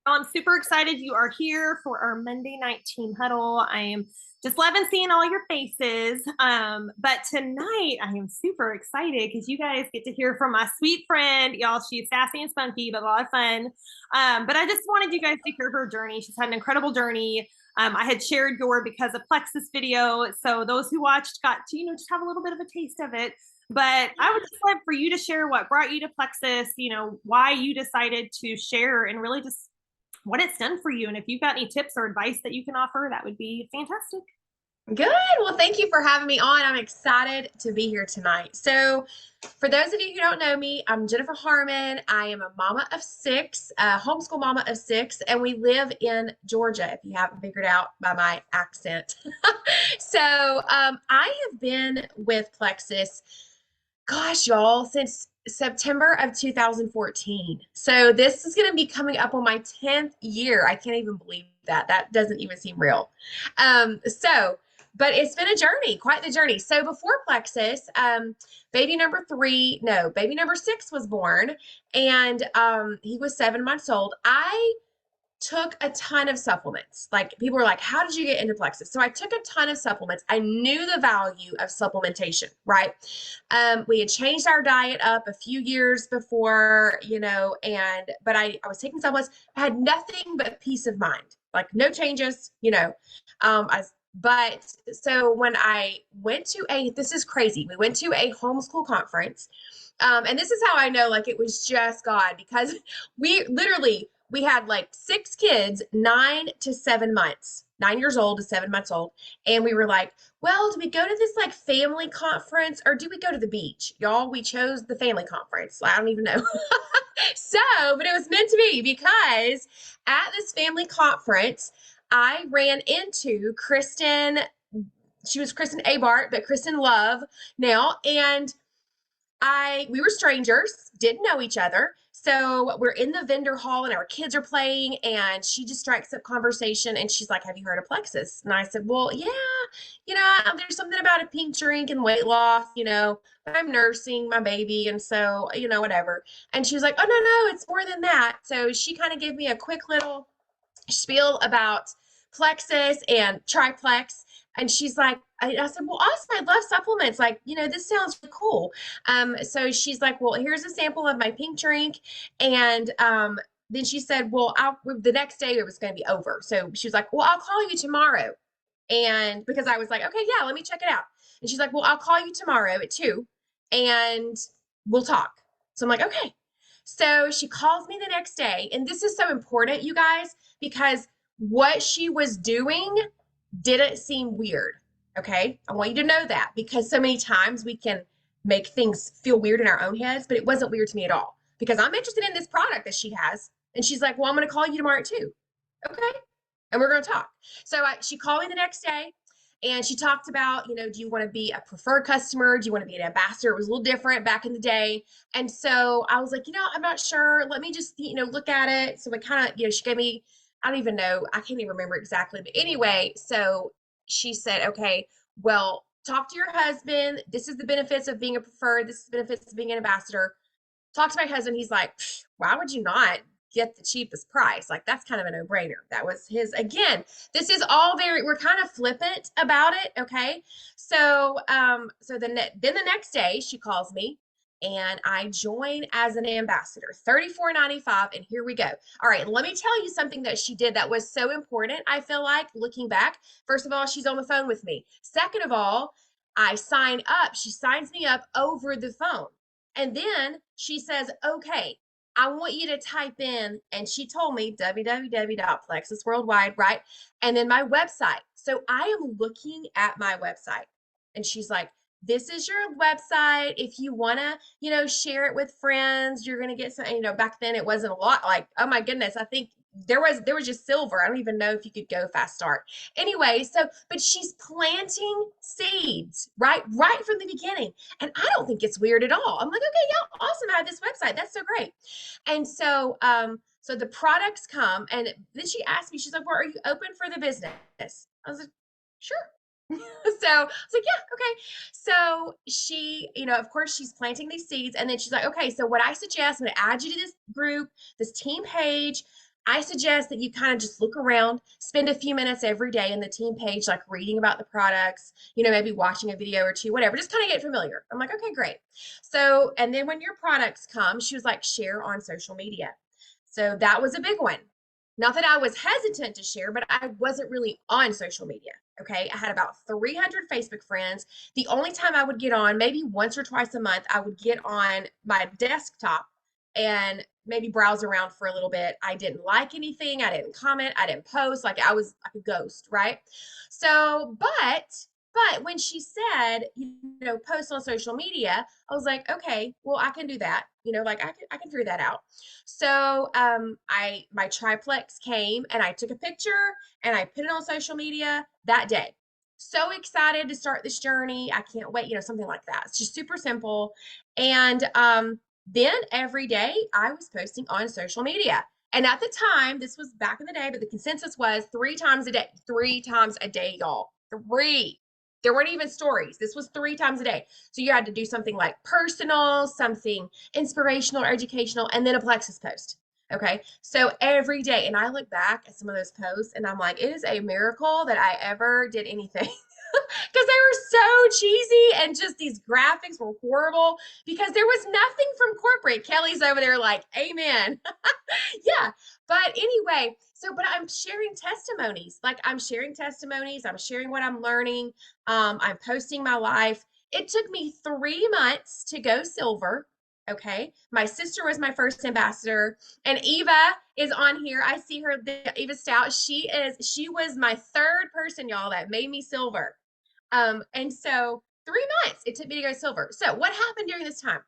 I'm super excited you are here for our Monday night team huddle. I am just loving seeing all your faces. But tonight I am super excited because you guys get to hear from my sweet friend. Y'all, she's sassy and spunky, but a lot of fun. But I just wanted you guys to hear her journey. She's had an incredible journey. I had shared your Because of Plexus video. So those who watched got to, just have a little bit of a taste of it. But I would just like for you to share what brought you to Plexus, why you decided to share and really just what it's done for you. And if you've got any tips or advice that you can offer, that would be fantastic. Good. Well, thank you for having me on. I'm excited to be here tonight. So, for those of you who don't know me, I'm Jennifer Harmon. I am a mama of six, a homeschool mama of six, and we live in Georgia, if you haven't figured out by my accent. I have been with Plexus, gosh, y'all, since September of 2014. So, this is going to be coming up on my 10th year. I can't even believe that. That doesn't even seem real. But it's been a journey, quite the journey. So before Plexus, baby number six was born, and he was 7 months old. I took a ton of supplements. Like people were like, "How did you get into Plexus?" So I took a ton of supplements. I knew the value of supplementation, right? We had changed our diet up a few years before, but I was taking supplements. I had nothing but peace of mind, like no changes, but so when I went to this is crazy. We went to a homeschool conference. And this is how I know like it was just God because we had like six kids, 9 to 7 months, 9 years old to 7 months old. And we were like, well, do we go to this like family conference or do we go to the beach? Y'all, we chose the family conference. I don't even know. But it was meant to be because at this family conference, I ran into Kristen. She was Kristen Abart, but Kristen Love now. And we were strangers, didn't know each other. So we're in the vendor hall and our kids are playing, and she just strikes up conversation and she's like, "Have you heard of Plexus?" And I said, "Well, yeah, there's something about a pink drink and weight loss, I'm nursing my baby, and so, whatever." And she was like, "Oh, no, no, it's more than that." So she kind of gave me a quick little spiel about Plexus and Triplex. And she's like, I said, well, awesome. I love supplements. Like, this sounds really cool. So she's like, well, here's a sample of my pink drink. And then she said, well, the next day it was going to be over. So she was like, well, I'll call you tomorrow. And because I was like, okay, yeah, let me check it out. And she's like, well, I'll call you tomorrow at 2 and we'll talk. So I'm like, okay. So she calls me the next day. And this is so important, you guys, because what she was doing didn't seem weird. Okay. I want you to know that because so many times we can make things feel weird in our own heads, but it wasn't weird to me at all because I'm interested in this product that she has. And she's like, well, I'm going to call you tomorrow too. Okay. And we're going to talk. So she called me the next day and she talked about, do you want to be a preferred customer? Do you want to be an ambassador? It was a little different back in the day. And so I was like, I'm not sure. Let me just, look at it. So we kind of, she gave me, I don't even know. I can't even remember exactly. But anyway, so she said, okay, well, talk to your husband. This is the benefits of being a preferred. This is the benefits of being an ambassador. Talk to my husband. He's like, why would you not get the cheapest price? Like, that's kind of a no-brainer. That was his, again, this is all we're kind of flippant about it. Okay. Then the next day she calls me and I join as an ambassador, $34.95. And here we go. All right. Let me tell you something that she did that was so important. I feel like looking back, first of all, she's on the phone with me. Second of all, she signs me up over the phone. And then she says, okay, I want you to type in, and she told me www.plexus worldwide, right? And then my website. So I am looking at my website and she's like, this is your website. If you want to, share it with friends, you're going to get some, back then it wasn't a lot like, oh my goodness, I think there was just silver. I don't even know if you could go fast start. Anyway, but she's planting seeds, right from the beginning. And I don't think it's weird at all. I'm like, okay, yeah, awesome. I have this website. That's so great. And so the products come, and then she asked me, she's like, well, are you open for the business? I was like, sure. So I was like, yeah, okay. So she, of course, she's planting these seeds. And then she's like, okay, so what I suggest, I'm going to add you to this group, this team page. I suggest that you kind of just look around, spend a few minutes every day in the team page, like reading about the products, maybe watching a video or two, whatever, just kind of get familiar. I'm like, okay, great. So, and then when your products come, she was like, share on social media. So that was a big one. Not that I was hesitant to share, but I wasn't really on social media. Okay. I had about 300 Facebook friends. The only time I would get on, maybe once or twice a month, I would get on my desktop and maybe browse around for a little bit. I didn't like anything. I didn't comment. I didn't post. Like I was like a ghost, right? So, but when she said, post on social media, I was like, okay, well, I can do that. Like I can figure that out. So, my triplex came and I took a picture and I put it on social media that day. So excited to start this journey. I can't wait, something like that. It's just super simple. And then every day I was posting on social media. And at the time, this was back in the day, but the consensus was 3 times a day, 3 times a day, y'all. Three. There weren't even stories. This was 3 times a day. So you had to do something like personal, something inspirational or educational, and then a Plexus post. Okay. So every day, and I look back at some of those posts and I'm like, it is a miracle that I ever did anything because they were so cheesy and just these graphics were horrible because there was nothing from corporate. Kelly's over there like, amen. Yeah. But anyway, but I'm sharing testimonies. Like I'm sharing testimonies. I'm sharing what I'm learning. I'm posting my life. It took me 3 months to go silver. Okay. My sister was my first ambassador, and Eva is on here. I see her, Eva Stout. She was my third person, y'all, that made me silver. And so 3 months it took me to go silver. So what happened during this time?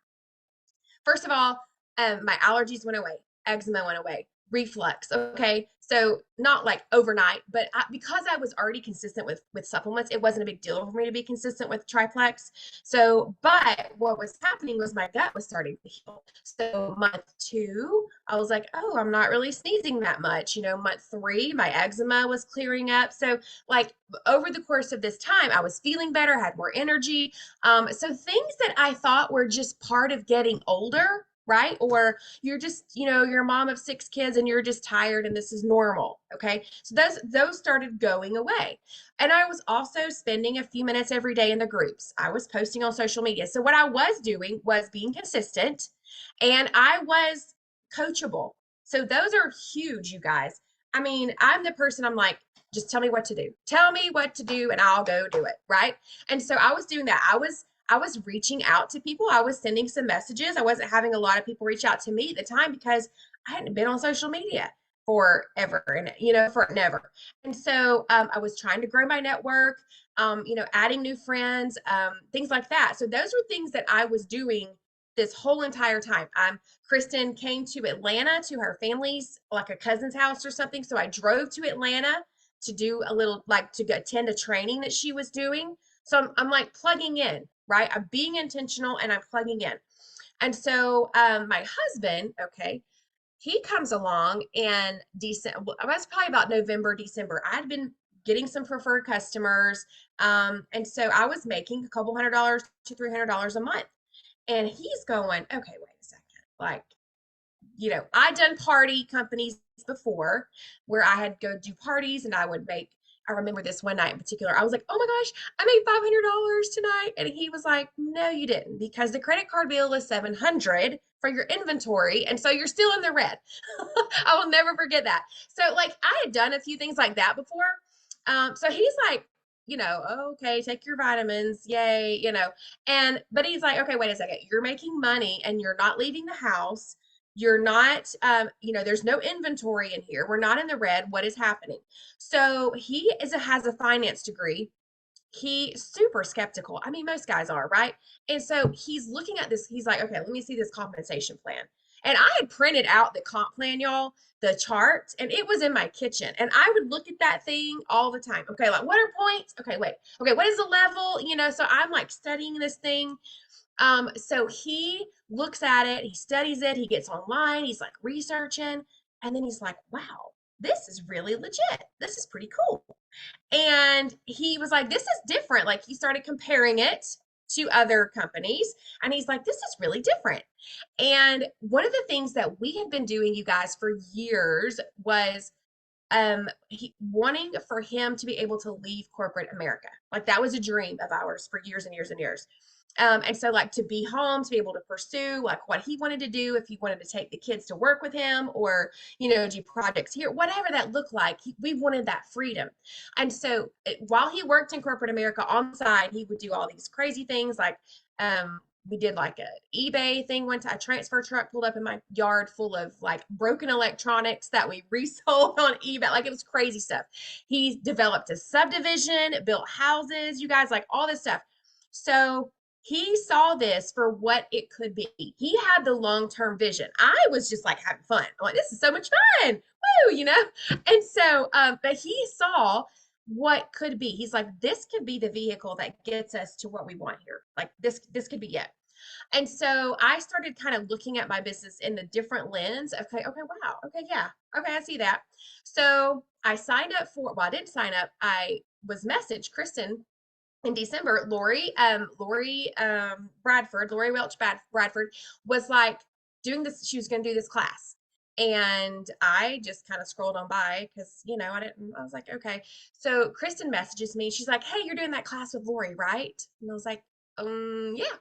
First of all, my allergies went away, eczema went away, reflux. Okay, so not like overnight, but because I was already consistent with supplements, it wasn't a big deal for me to be consistent with triplex. So, but what was happening was my gut was starting to heal. So month 2, I was like, oh, I'm not really sneezing that much. Month 3, my eczema was clearing up. So like over the course of this time, I was feeling better, had more energy. So things that I thought were just part of getting older, right? Or you're just, you're a mom of 6 kids and you're just tired and this is normal. Okay. So those started going away. And I was also spending a few minutes every day in the groups. I was posting on social media. So what I was doing was being consistent and I was coachable. So those are huge, you guys. I mean, I'm the person I'm like, just tell me what to do. Tell me what to do and I'll go do it, right? And so I was doing that. I was reaching out to people. I was sending some messages. I wasn't having a lot of people reach out to me at the time because I hadn't been on social media forever and for never. And so I was trying to grow my network, adding new friends, things like that. So those were things that I was doing this whole entire time. Kristen came to Atlanta to her family's, like a cousin's house or something. So I drove to Atlanta to do a little, like to attend a training that she was doing. So I'm like plugging in, right? I'm being intentional and I'm plugging in. And so my husband, okay, he comes along and December, that's probably about November, December. I'd been getting some preferred customers. And so I was making a couple $100 to $300 a month. And he's going, okay, wait a second. Like, I'd done party companies before where I had go do parties and I remember this one night in particular. I was like, oh my gosh, I made $500 tonight. And he was like, no, you didn't, because the credit card bill is 700 for your inventory. And so you're still in the red. I will never forget that. So like I had done a few things like that before. So he's like, okay, take your vitamins, yay, but he's like, okay, wait a second, you're making money and you're not leaving the house. You're not, there's no inventory in here. We're not in the red. What is happening? So has a finance degree. He's super skeptical. I mean, most guys are, right? And so he's looking at this. He's like, okay, let me see this compensation plan. And I had printed out the comp plan, y'all, the chart, and it was in my kitchen. And I would look at that thing all the time. Okay, like what are points? Okay, wait. Okay, what is the level? So I'm like studying this thing. So he looks at it, he studies it, he gets online, he's like researching, and then he's like, wow, this is really legit. This is pretty cool. And he was like, this is different. Like he started comparing it to other companies. And he's like, this is really different. And one of the things that we had been doing, you guys, for years was wanting for him to be able to leave corporate America. Like that was a dream of ours for years and years and years. And so like to be home, to be able to pursue like what he wanted to do, if he wanted to take the kids to work with him or, do projects here, whatever that looked like, we wanted that freedom. And so while he worked in corporate America on the side, he would do all these crazy things like, we did like a eBay thing one time. A transfer truck pulled up in my yard full of like broken electronics that we resold on eBay. Like it was crazy stuff. He developed a subdivision, built houses, you guys, like all this stuff. So he saw this for what it could be. He had the long-term vision. I was just like having fun. I'm like, this is so much fun. Woo, And so, but he saw what could be. He's like, this could be the vehicle that gets us to what we want here. Like this could be it. And so I started kind of looking at my business in the different lens. Okay, wow. Okay, yeah. Okay, I see that. So I signed up well, I didn't sign up. I was messaged Kristen in December. Lori Welch Bradford was like doing this. She was going to do this class. And I just kind of scrolled on by because, I was like, okay. So Kristen messages me. She's like, hey, you're doing that class with Lori, right? And I was like, yeah,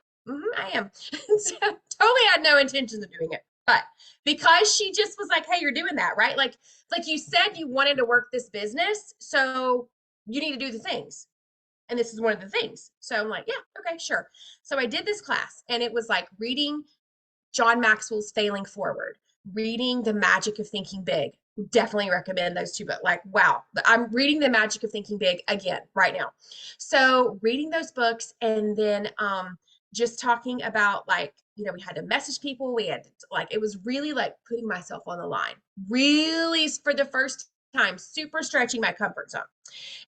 I am. So totally had no intentions of doing it. But because she just was like, hey, you're doing that, right? Like you said, you wanted to work this business. So you need to do the things. And this is one of the things. So I'm like, yeah, okay, sure. So I did this class and it was like reading John Maxwell's Failing Forward, reading The Magic of Thinking Big. Definitely recommend those two, but like, wow, I'm reading The Magic of Thinking Big again right now. So reading those books and then just talking about like, we had to message people. We had to, like, it was really like putting myself on the line, really for the first time, super stretching my comfort zone.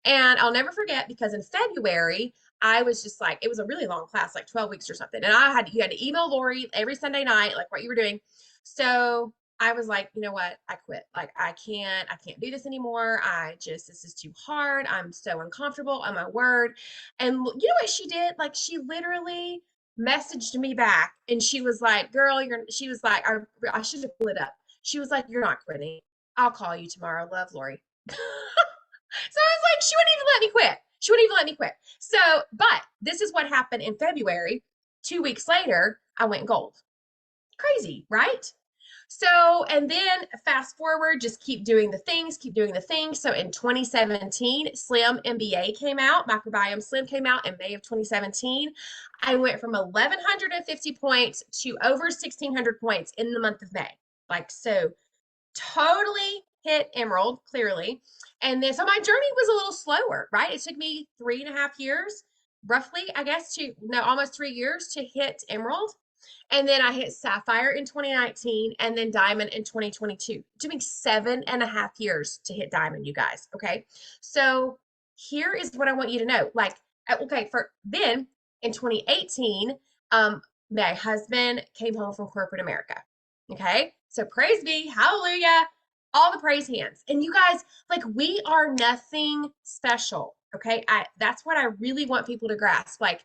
And I'll never forget because in February, I was just like, it was a really long class, like 12 weeks or something. And you had to email Lori every Sunday night, like what you were doing. So I was like, you know what? I quit. Like, I can't do this anymore. This is too hard. I'm so uncomfortable on my word. And you know what she did? Like, she literally messaged me back and she was like, girl, she was like, I should have pulled it up. She was like, you're not quitting. I'll call you tomorrow. Love, Lori. So I was like, she wouldn't even let me quit. She wouldn't even let me quit. So, but this is what happened in February. 2 weeks later, I went gold. Crazy, right? So, and then fast forward, just keep doing the things, keep doing the things. So in 2017, Slim MBA came out, Microbiome Slim came out in May of 2017. I went from 1,150 points to over 1,600 points in the month of May. Like, so totally hit Emerald, clearly. And then, so my journey was a little slower, right? It took me 3.5 years, roughly, I guess, almost 3 years to hit Emerald. And then I hit Sapphire in 2019 and then Diamond in 2022. It took me 7.5 years to hit Diamond, you guys. Okay. So here is what I want you to know. Like, okay, for then in 2018, my husband came home from corporate America. Okay. So praise be, hallelujah, all the praise hands. And you guys, like, we are nothing special. Okay. That's what I really want people to grasp. Like,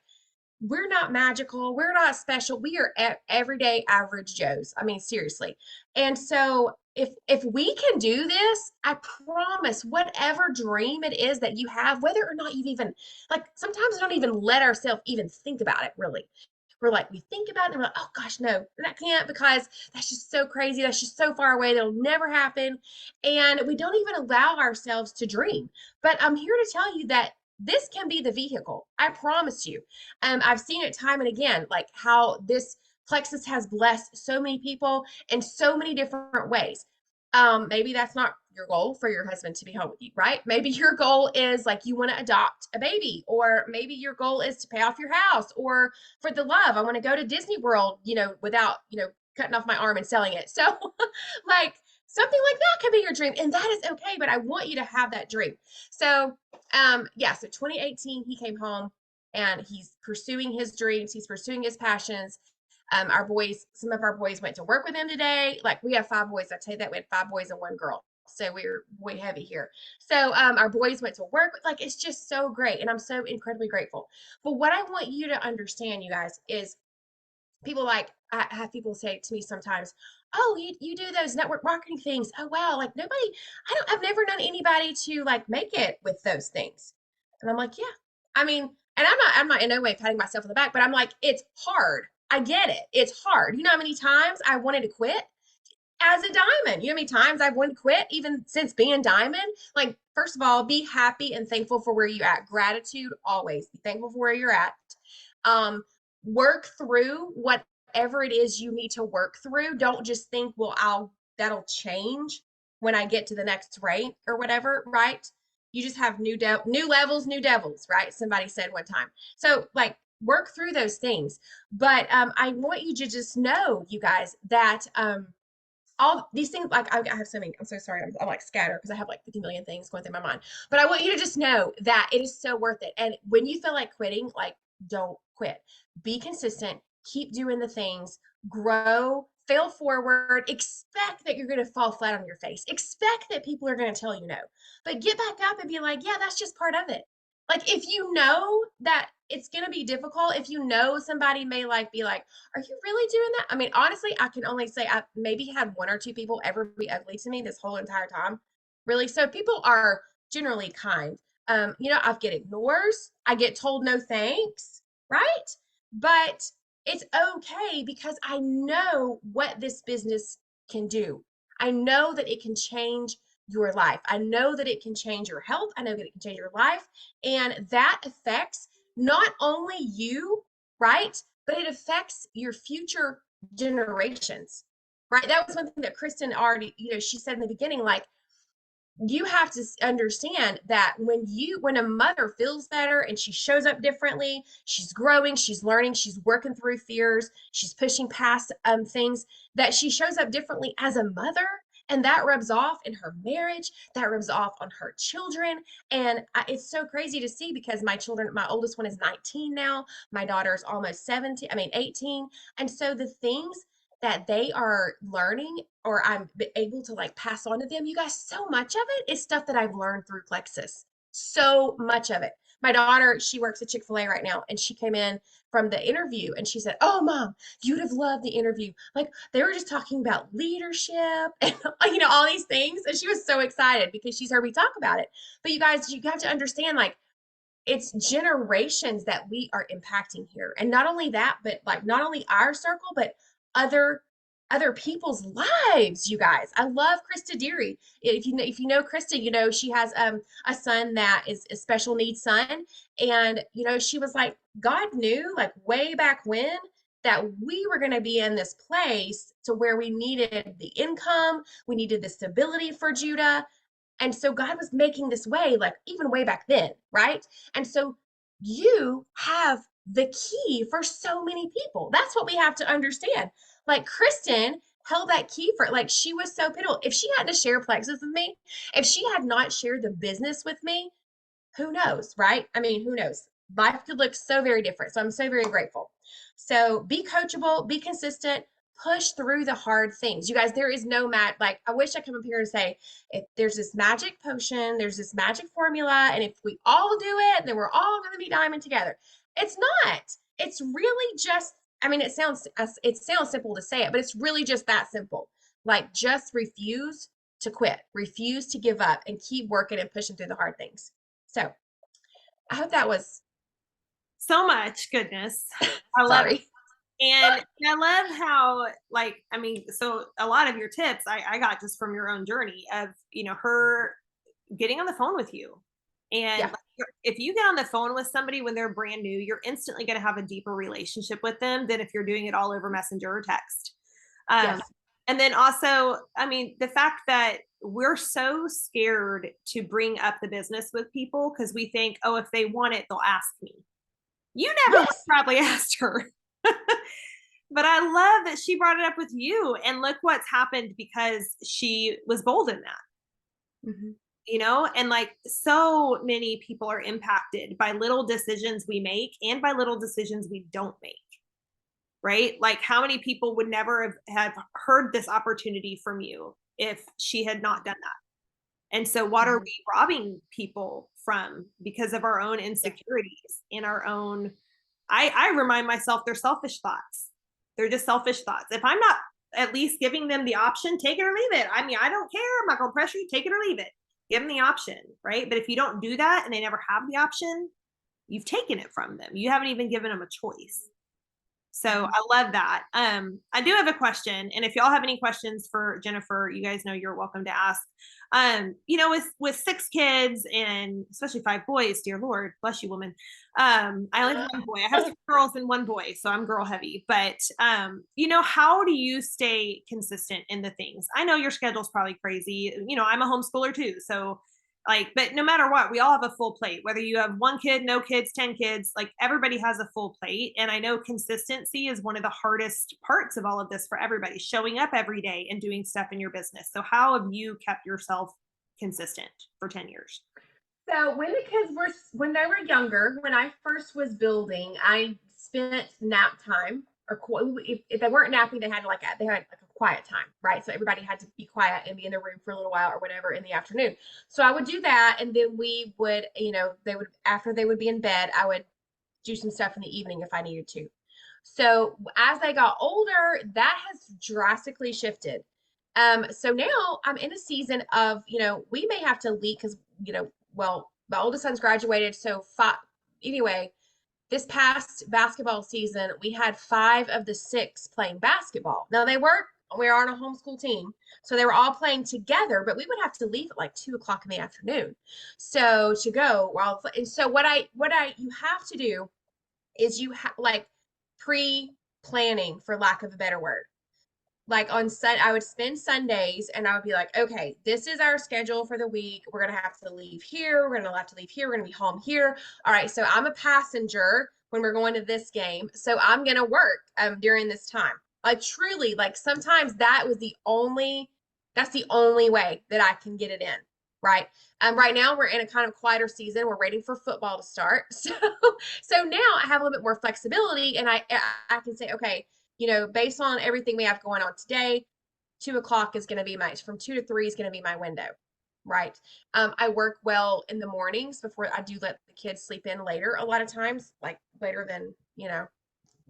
we're not magical. We're not special. We are everyday average Joes. I mean, seriously. And so if we can do this, I promise whatever dream it is that you have, whether or not you've even, like, sometimes we don't even let ourselves even think about it, really. We're like, we think about it and we're like, oh gosh, no, that can't, because that's just so crazy. That's just so far away. That'll never happen. And we don't even allow ourselves to dream. But I'm here to tell you that this can be the vehicle. I promise you. I've seen it time and again, like how this plexus has blessed so many people in so many different ways. Maybe that's not your goal for your husband to be home with you, right? Maybe your goal is like you want to adopt a baby, or maybe your goal is to pay off your house, or for the love, I want to go to Disney World, without, cutting off my arm and selling it. So like something like that could be your dream, and that is okay, but I want you to have that dream. So so 2018 he came home and he's pursuing his dreams, he's pursuing his passions. Some of our boys went to work with him today. Like, we have 5 boys. I tell you that, we had 5 boys and 1 girl. So we're way heavy here. So our boys went to work. Like it's just so great, and I'm so incredibly grateful. But what I want you to understand, you guys, is people like I have people say to me sometimes, "Oh, you do those network marketing things. Oh wow, like nobody, I've never known anybody to like make it with those things." And I'm like, "Yeah." I mean, and I'm not in no way patting myself on the back, but I'm like, "It's hard. I get it. It's hard. You know how many times I wanted to quit as a diamond? You know how many times I've wanted to quit even since being diamond? Like, first of all, be happy and thankful for where you're at. Gratitude always. Be thankful for where you're at. Um, Work through whatever it is you need to work through. Don't just think, well, that'll change when I get to the next rank or whatever, right? You just have new levels, new devils, right? Somebody said one time. So like work through those things. But I want you to just know, you guys, that all these things, like I have so many, I'm so sorry, I'm like scattered because I have like 50 million things going through my mind. But I want you to just know that it is so worth it. And when you feel like quitting, like don't quit. Be consistent, keep doing the things, grow, fail forward, expect that you're going to fall flat on your face, expect that people are going to tell you no, but get back up and be like, yeah, that's just part of it. Like if you know that it's going to be difficult, if you know somebody may like be like, are you really doing that? I mean, honestly, I can only say I've maybe had one or two people ever be ugly to me this whole entire time. Really. So people are generally kind. I get ignores, I get told no thanks, right? But it's okay because I know what this business can do. I know that it can change your life. I know that it can change your health. I know that it can change your life. And that affects not only you, right? But it affects your future generations, right? That was one thing that Kristen already, she said in the beginning, like, you have to understand that when a mother feels better and she shows up differently, she's growing, she's learning, she's working through fears, she's pushing past things, that she shows up differently as a mother, and that rubs off in her marriage, that rubs off on her children. And it's so crazy to see because my oldest one is 19 now, my daughter's almost 17, I mean 18. And so the things that they are learning or I'm able to like pass on to them, you guys, so much of it is stuff that I've learned through Plexus. So much of it. My daughter, she works at Chick-fil-A right now, and she came in from the interview and she said, "Oh, mom, you'd have loved the interview. Like they were just talking about leadership and all these things." And she was so excited because she's heard me talk about it. But you guys, you have to understand, like, it's generations that we are impacting here. And not only that, but like not only our circle, but other people's lives, you guys. I love Krista Deary. If you know Krista, she has a son that is a special needs son. And she was like, God knew like way back when that we were going to be in this place to where we needed the income, we needed the stability for Judah. And so God was making this way, like even way back then, right? And so you have the key for so many people. That's what we have to understand. Like Kristen held that key for like she was so pivotal. If she hadn't shared Plexus with me, if she had not shared the business with me, who knows, right? I mean, who knows? Life could look so very different. So I'm so very grateful. So be coachable, be consistent, push through the hard things. You guys, there is no like I wish I come up here and say, if there's this magic potion, there's this magic formula, and if we all do it, then we're all going to be diamond together. It's not. It's really just, I mean, it sounds simple to say it, but it's really just that simple. Like just refuse to quit, refuse to give up, and keep working and pushing through the hard things. So I hope that was So much goodness. I love it. sorry. And I love how, like, I mean, so a lot of your tips I got just from your own journey of, her getting on the phone with you. And Yeah. like, if you get on the phone with somebody when they're brand new, you're instantly going to have a deeper relationship with them than if you're doing it all over Messenger or text. Um, Yes. and then also, I mean, the fact that we're so scared to bring up the business with people because we think, oh, if they want it, they'll ask me. You never would Yes. probably asked her. But I love that she brought it up with you. And look what's happened because she was bold in that, Mm-hmm. and like so many people are impacted by little decisions we make and by little decisions we don't make. Right? Like how many people would never have heard this opportunity from you if she had not done that? And so what are Mhm. we robbing people from because of our own Yeah. insecurities in our own, I remind myself they're selfish thoughts. They're just selfish thoughts. If I'm not at least giving them the option, take it or leave it. I mean, I don't care. I'm not going to pressure you, take it or leave it. Give them the option, right? But if you don't do that and they never have the option, you've taken it from them. You haven't even given them a choice. So Mhm. I love that. I do have a question, and if y'all have any questions for Jennifer, you guys know you're welcome to ask. With 6 kids and especially 5 boys, dear Lord, bless you, woman. I only have one boy. I have 2 girls and one boy, so I'm girl heavy. But how do you stay consistent in the things? I know your schedule's probably crazy. I'm a homeschooler too, so but no matter what, we all have a full plate, whether you have 1 kid, no kids, 10 kids, like everybody has a full plate. And I know consistency is one of the hardest parts of all of this for everybody, showing up every day and doing stuff in your business. So how have you kept yourself consistent for 10 years? So when they were younger, when I first was building, I spent nap time if they weren't napping, they had like a quiet time, right? So everybody had to be quiet and be in their room for a little while or whatever in the afternoon. So I would do that, and then we would, they would after they would be in bed, I would do some stuff in the evening if I needed to. So as they got older, that has drastically shifted. So now I'm in a season of, we may have to leave because, well, my oldest son's graduated. So anyway, this past basketball season, we had 5 of the 6 playing basketball. Now we are on a homeschool team. So they were all playing together, but we would have to leave at like 2 o'clock in the afternoon. So to go and so you have to do is like pre-planning, for lack of a better word. Like I would spend Sundays and I would be like, okay, this is our schedule for the week. We're gonna have to leave here. We're gonna have to leave here. We're gonna be home here. All right, so I'm a passenger when we're going to this game, so I'm gonna work during this time. Like truly, like sometimes that's the only way that I can get it in, right? Right now we're in a kind of quieter season. We're waiting for football to start, so now I have a little bit more flexibility, and I can say, okay, based on everything we have going on today, 2 o'clock is going to be from 2 to 3 is going to be my window, right? I work well in the mornings before I do let the kids sleep in later. A lot of times, like later than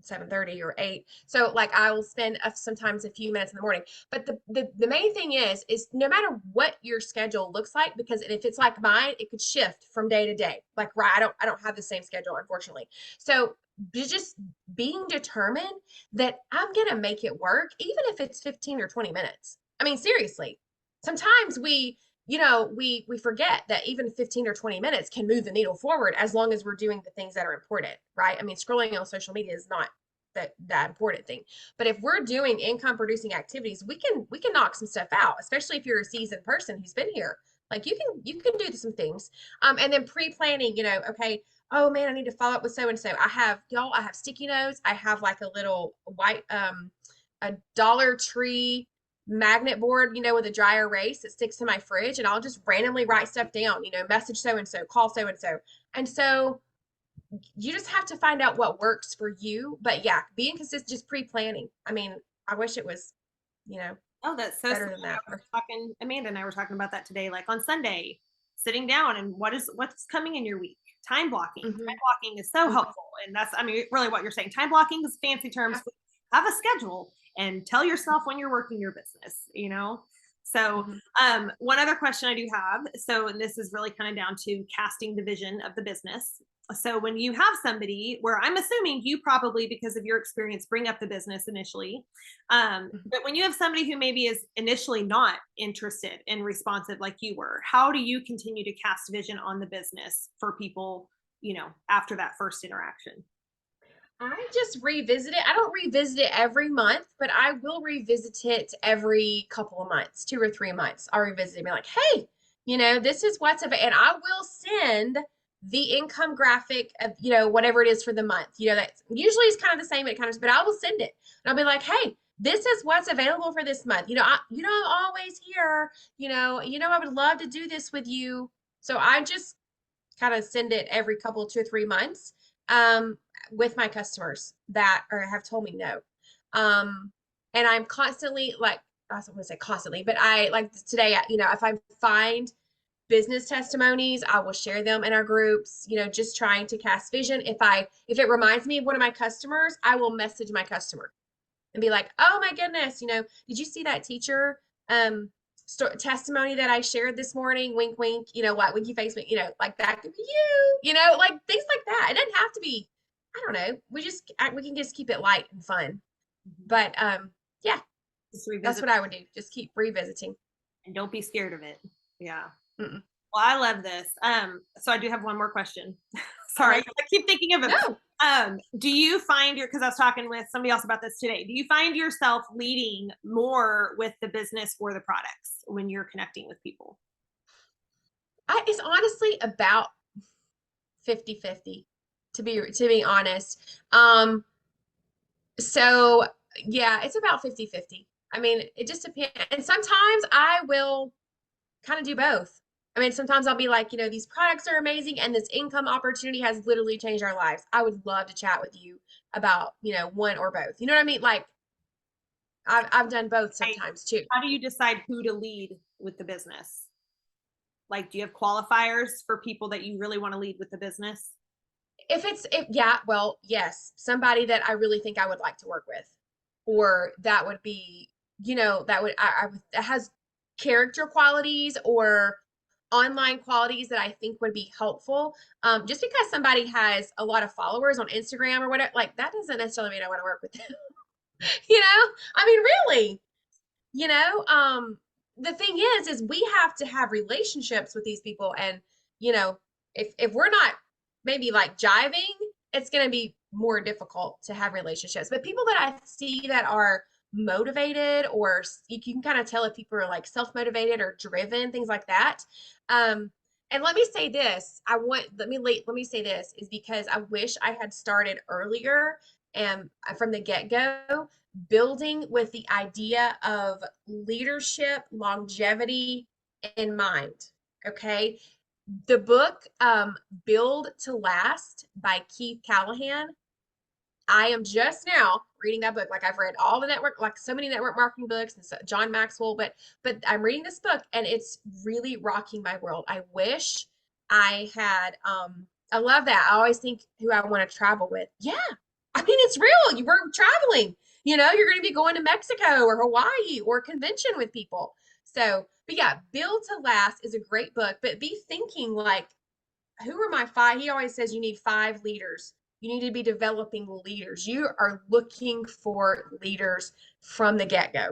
7:30 or 8. So like I will spend sometimes a few minutes in the morning. But the main thing is no matter what your schedule looks like, because if it's like mine, it could shift from day to day. Like right, I don't have the same schedule, unfortunately. So just being determined that I'm gonna make it work, even if it's 15 or 20 minutes. I mean, seriously. Sometimes we forget that even 15 or 20 minutes can move the needle forward as long as we're doing the things that are important, right? I mean, scrolling on social media is not that important thing. But if we're doing income producing activities, we can knock some stuff out, especially if you're a seasoned person who's been here. Like you can do some things. And then pre-planning, okay, oh man, I need to follow up with so and so. I have sticky notes. I have like a little white a Dollar Tree magnet board, with a dry erase that sticks to my fridge, and I'll just randomly write stuff down, message so and so, call so and so. And so you just have to find out what works for you. But yeah, being consistent, just pre-planning. I mean, I wish it was, you know, Oh, that's so better smart. than that. Amanda and I were talking about that today, like on Sunday, sitting down and what's coming in your week. Time blocking. Time Mm-hmm. blocking is so Mm-hmm. helpful. And that's, I mean, really what you're saying. Time blocking is fancy terms. Yeah. Have a schedule and tell yourself when you're working your business. So Mm-hmm. one other question I do have. So, and this is really kind of down to casting the vision of the business. So when you have somebody where I'm assuming you probably, because of your experience, bring up the business initially, but when you have somebody who maybe is initially not interested and responsive like you were, how do you continue to cast vision on the business for people, after that first interaction? I just revisit it. I don't revisit it every month, but I will revisit it every couple of months, 2 or 3 months. I'll revisit it and be like, hey, this is what's available. And I will send the income graphic of, whatever it is for the month. That usually is kind of the same, but I will send it. And I'll be like, hey, this is what's available for this month. I'm always here. I would love to do this with you. So I just kind of send it every couple, 2 or 3 months. With my customers that have told me no. And I'm constantly like, I don't want to say constantly, but I like today, if I find business testimonies, I will share them in our groups, just trying to cast vision. If it reminds me of one of my customers, I will message my customer and be like, "Oh my goodness, did you see that teacher testimony that I shared this morning? Wink, wink, what winky face, like that could be like things like that. It doesn't have to be, I don't know. We can just keep it light and fun. But yeah, that's what I would do. Just keep revisiting. And don't be scared of it. Yeah. Mm-mm. Well, I love this. So I do have one more question. Sorry, Okay. I keep thinking of it. No. Do you find because I was talking with somebody else about this today, do you find yourself leading more with the business or the products when you're connecting with people? It's honestly about 50-50, to be honest. So yeah, it's about 50-50. I mean, it just depends. And sometimes I will kind of do both. I mean, sometimes I'll be like, these products are amazing and this income opportunity has literally changed our lives. I would love to chat with you about, one or both. You know what I mean? Like I've done both sometimes too. How do you decide who to lead with the business? Like, do you have qualifiers for people that you really want to lead with the business? Yeah, well, yes, somebody that I really think I would like to work with, or that would be, that has character qualities or online qualities that I think would be helpful. Just because somebody has a lot of followers on Instagram or whatever, like that doesn't necessarily mean I want to work with them. I mean, really, you know, um, the thing is we have to have relationships with these people. And, if we're not maybe like jiving, it's going to be more difficult to have relationships. But people that I see that are motivated, or you can kind of tell if people are like self-motivated or driven, things like that. And let me say this, let me say this is because I wish I had started earlier and from the get-go, building with the idea of leadership, longevity in mind. Okay. The book, Build to Last by Keith Callahan. I am just now reading that book. Like I've read all the like so many network marketing books and so, John Maxwell, but I'm reading this book and it's really rocking my world. I wish I had, I love that. I always think who I want to travel with. Yeah. I mean, it's real. You were traveling, you're going to be going to Mexico or Hawaii or a convention with people. So, but yeah, Build to Last is a great book, but be thinking like, who are my five? He always says you need 5 leaders. You need to be developing leaders. You are looking for leaders from the get-go.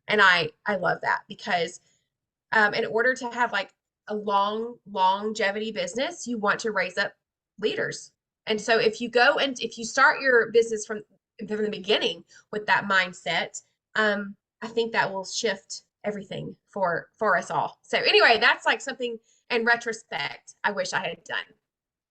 And I love that because in order to have like a longevity business, you want to raise up leaders. And so if you start your business from the beginning with that mindset, I think that will shift everything for us all. So anyway, that's like something in retrospect I wish I had done.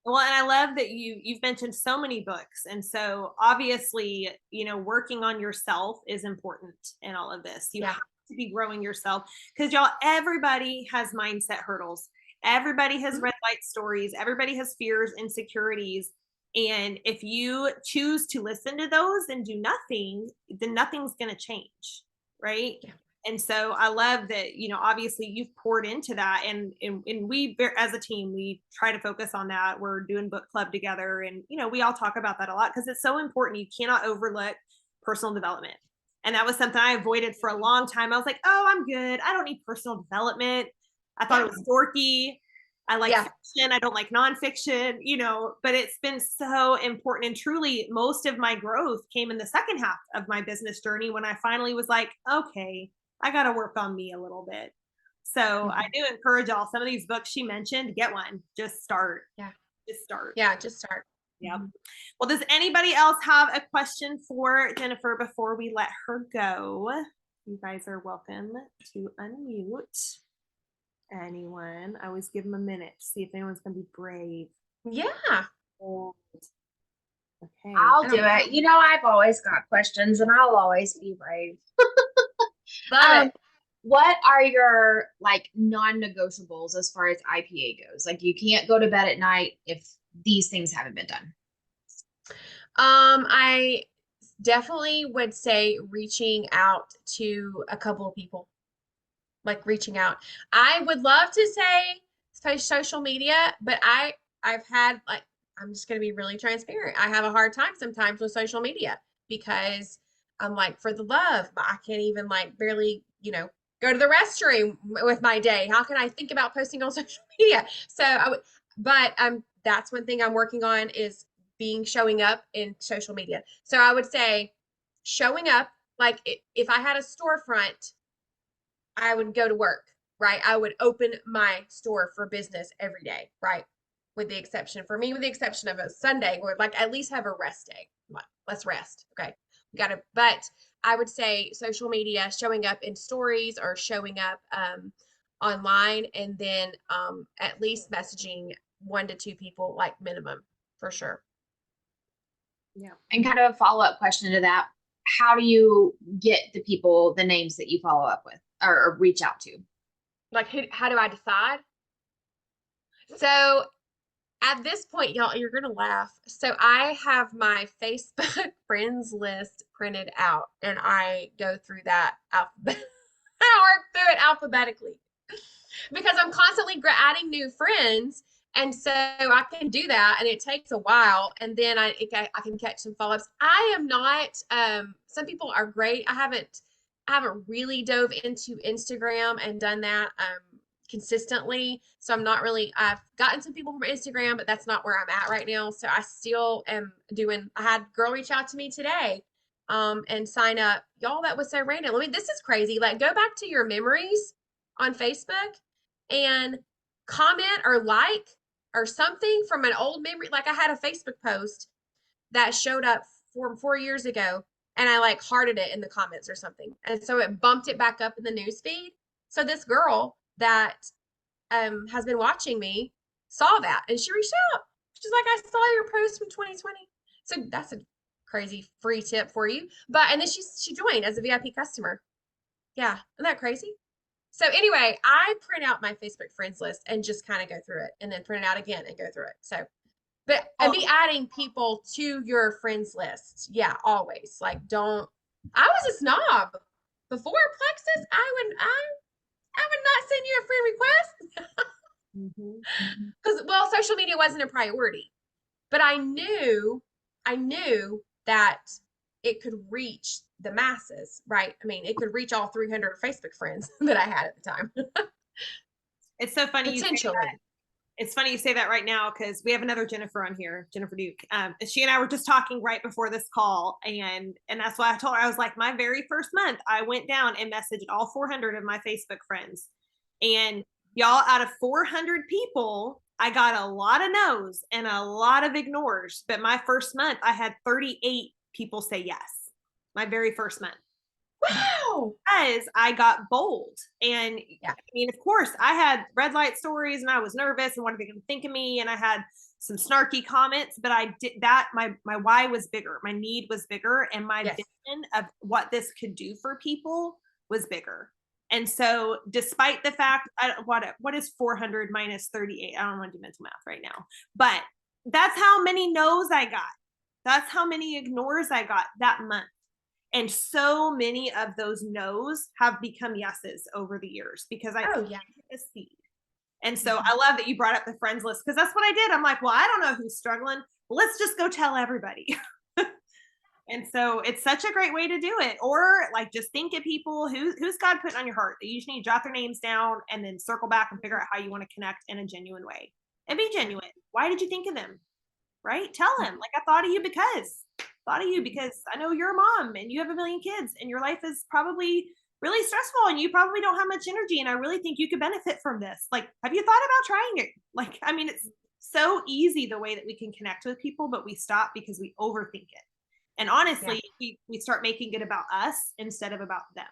Well, and I love that you've mentioned so many books. And so obviously, working on yourself is important in all of this. You have to be growing yourself because everybody has mindset hurdles. Everybody has red light stories. Everybody has fears, insecurities. And if you choose to listen to those and do nothing, then nothing's going to change. Right. Yeah. And so I love that, obviously you've poured into that, and we, as a team, we try to focus on that. We're doing book club together, and we all talk about that a lot because it's so important. You cannot overlook personal development. And that was something I avoided for a long time. I was like, oh, I'm good. I don't need personal development. I thought it was dorky. I like fiction. I don't like nonfiction, but it's been so important. And truly, most of my growth came in the second half of my business journey when I finally was like, okay, I got to work on me a little bit. So I do encourage y'all, some of these books she mentioned, get one. Just start. Yeah. Just start. Yeah, just start. Yeah. Well, does anybody else have a question for Jennifer before we let her go? You guys are welcome to unmute. Anyone? I always give them a minute to see if anyone's going to be brave. Yeah. Okay. I'll do it. I've always got questions and I'll always be brave. But what are your like non-negotiables as far as IPA goes? Like you can't go to bed at night if these things haven't been done. I definitely would say reaching out to a couple of people. Like reaching out. I would love to say social media, but I've had like, I'm just gonna be really transparent. I have a hard time sometimes with social media because I'm like, for the love, but I can't even like barely, go to the restroom with my day. How can I think about posting on social media? So but that's one thing I'm working on is showing up in social media. So I would say showing up, like if I had a storefront, I would go to work, right? I would open my store for business every day, right? With the exception of a Sunday where like at least have a rest day. Like, let's rest. Okay. But I would say social media, showing up in stories or showing up online, and then at least messaging 1 to 2 people, like minimum, for sure. Yeah. And kind of a follow-up question to that, how do you get the names that you follow up with or reach out to? Like, how do I decide? So at this point, y'all, you're gonna laugh. So I have my Facebook friends list printed out, and I go through that alphabet. I work through it alphabetically because I'm constantly adding new friends, and so I can do that, and it takes a while, and then I can catch some follow-ups. I am not. Some people are great. I haven't really dove into Instagram and done that consistently. So I'm not really, I've gotten some people from Instagram, but that's not where I'm at right now. So I still am I had a girl reach out to me today and sign up. Y'all, that was so random. This is crazy. Like, go back to your memories on Facebook and comment or like or something from an old memory. Like, I had a Facebook post that showed up from 4 years ago, and I like hearted it in the comments or something. And so it bumped it back up in the news feed. So this girl that has been watching me saw that, and she reached out. She's like, I saw your post from 2020. So that's a crazy free tip for you. And then she joined as a VIP customer. Yeah, isn't that crazy? So anyway, I print out my Facebook friends list and just kind of go through it, and then print it out again and go through it. So, but be adding people to your friends list. Yeah, always. Like, I was a snob before Plexus. I would not send you a friend request because social media wasn't a priority, but I knew that it could reach the masses, right? I mean, it could reach all 300 Facebook friends that I had at the time. It's so funny. Potentially. It's funny you say that right now because we have another Jennifer on here, Jennifer Duke. She and I were just talking right before this call, and that's why I told her, I was like, my very first month, I went down and messaged all 400 of my Facebook friends, and y'all, out of 400 people, I got a lot of no's and a lot of ignores. But my first month, I had 38 people say yes. My very first month. Wow. Because I got bold. And yeah. I mean, of course, I had red light stories and I was nervous and what are they going to think of me? And I had some snarky comments, but I did that. My why was bigger. My need was bigger. And my vision of what this could do for people was bigger. And so despite the fact, what is 400 minus 38? I don't want to do mental math right now, but that's how many no's I got. That's how many ignores I got that month. And so many of those no's have become yeses over the years because I planted a seed. And so I love that you brought up the friends list because that's what I did. I'm like, well, I don't know who's struggling. Well, let's just go tell everybody. And so it's such a great way to do it. Or like just think of people who's God put on your heart that you just need to jot their names down and then circle back and figure out how you want to connect in a genuine way. And be genuine. Why did you think of them? Right? Tell them, like, I thought of you because I know you're a mom and you have a million kids and your life is probably really stressful and you probably don't have much energy. And I really think you could benefit from this. Like, have you thought about trying it? Like, I mean, it's so easy the way that we can connect with people, but we stop because we overthink it. And honestly, we start making it about us instead of about them.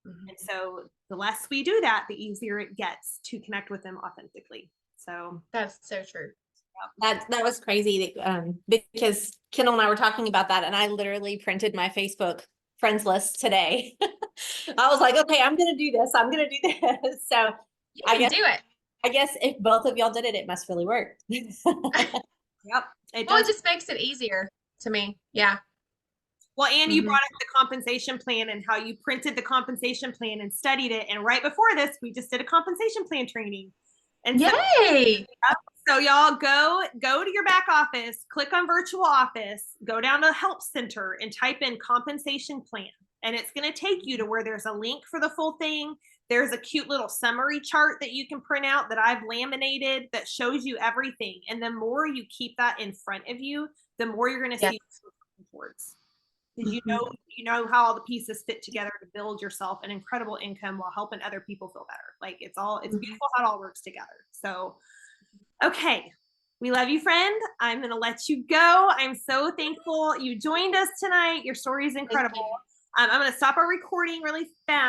And so the less we do that, the easier it gets to connect with them authentically. So that's so true. That was crazy because Kendall and I were talking about that, and I literally printed my Facebook friends list today. I was like, okay, I'm gonna do this. So you can do it. I guess if both of y'all did it, it must really work. Yep. It just makes it easier to me. Yeah. Well, and you brought up the compensation plan and how you printed the compensation plan and studied it. And right before this, we just did a compensation plan training. And Yay! so y'all go to your back office, click on virtual office, go down to help center and type in compensation plan. And it's going to take you to where there's a link for the full thing. There's a cute little summary chart that you can print out that I've laminated that shows you everything. And the more you keep that in front of you, the more you're going to see towards. Because you know how all the pieces fit together to build yourself an incredible income while helping other people feel better. Like it's beautiful how it all works together. So, okay. We love you, friend. I'm going to let you go. I'm so thankful you joined us tonight. Your story is incredible. I'm going to stop our recording really fast.